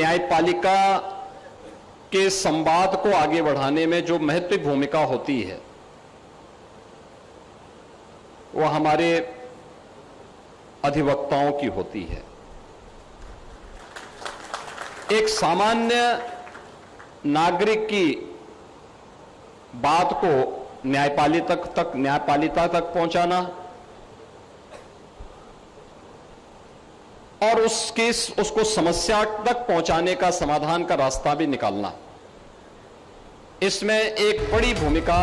न्यायपालिका के संवाद को आगे बढ़ाने में जो महत्वपूर्ण भूमिका होती है वो हमारे अधिवक्ताओं की होती है। एक सामान्य नागरिक की बात को न्यायपालिका तक पहुंचाना और उसको समस्या तक पहुंचाने का समाधान का रास्ता भी निकालना, इसमें एक बड़ी भूमिका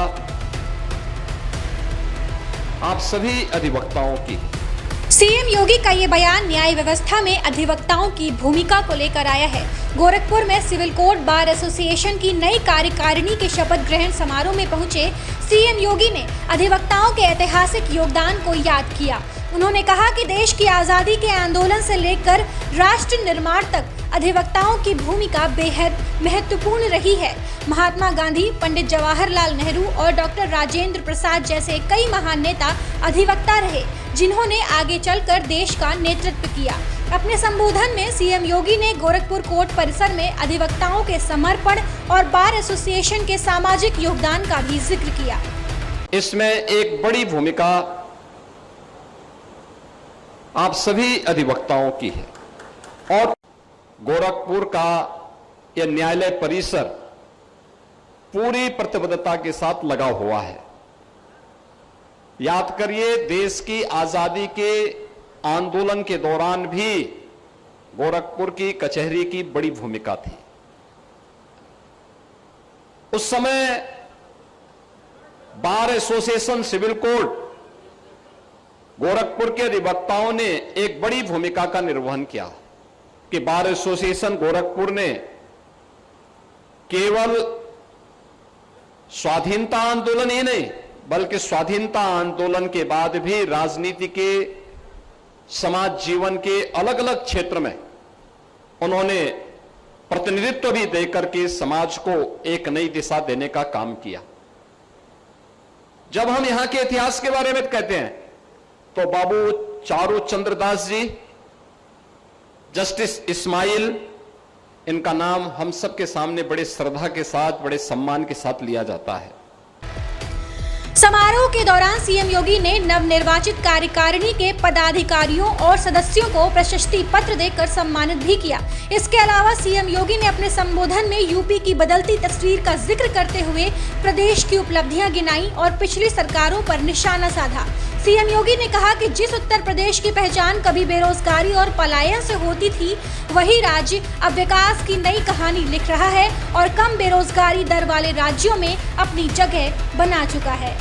आप सभी अधिवक्ताओं की है। सीएम योगी का ये बयान न्याय व्यवस्था में अधिवक्ताओं की भूमिका को लेकर आया है। गोरखपुर में सिविल कोर्ट बार एसोसिएशन की नई कार्यकारिणी के शपथ ग्रहण समारोह में पहुंचे सीएम योगी ने अधिवक्ताओं के ऐतिहासिक योगदान को याद किया। उन्होंने कहा कि देश की आजादी के आंदोलन से लेकर राष्ट्र निर्माण तक अधिवक्ताओं की भूमिका बेहद महत्वपूर्ण रही है। महात्मा गांधी, पंडित जवाहरलाल नेहरू और डॉक्टर राजेंद्र प्रसाद जैसे कई महान नेता अधिवक्ता रहे, जिन्होंने आगे चलकर देश का नेतृत्व किया। अपने संबोधन में सीएम योगी ने गोरखपुर कोर्ट परिसर में अधिवक्ताओं के समर्पण और बार एसोसिएशन के सामाजिक योगदान का भी जिक्र किया। इसमें एक बड़ी भूमिका आप सभी अधिवक्ताओं की है और गोरखपुर का यह न्यायालय परिसर पूरी प्रतिबद्धता के साथ लगा हुआ है। याद करिए, देश की आजादी के आंदोलन के दौरान भी गोरखपुर की कचहरी की बड़ी भूमिका थी। उस समय bar association civil court Gorakhpur के अधिवक्ताओं ने एक बड़ी भूमिका का निर्वहन किया कि बार एसोसिएशन गोरखपुर ने केवल स्वाधीनता आंदोलन ही नहीं बल्कि स्वाधीनता आंदोलन के बाद भी राजनीति के समाज जीवन के अलग अलग क्षेत्र में उन्होंने प्रतिनिधित्व भी देकर के समाज को एक नई दिशा देने का काम किया। जब हम यहां के इतिहास के बारे में कहते हैं तो बाबू चारू चंद्र दास जी, जस्टिस इस्माइल, इनका नाम हम सबके सामने बड़े श्रद्धा के साथ, बड़े सम्मान के साथ लिया जाता है। समारोह के दौरान सीएम योगी ने नवनिर्वाचित कार्यकारिणी के पदाधिकारियों और सदस्यों को प्रशस्ति पत्र देकर सम्मानित भी किया। इसके अलावा सीएम योगी ने अपने संबोधन में यूपी की बदलती तस्वीर का जिक्र करते हुए प्रदेश की उपलब्धियां गिनाई और पिछली सरकारों पर निशाना साधा। सीएम योगी ने कहा कि जिस उत्तर प्रदेश की पहचान कभी बेरोजगारी और पलायन से होती थी, वही राज्य अब विकास की नई कहानी लिख रहा है और कम बेरोजगारी दर वाले राज्यों में अपनी जगह बना चुका है।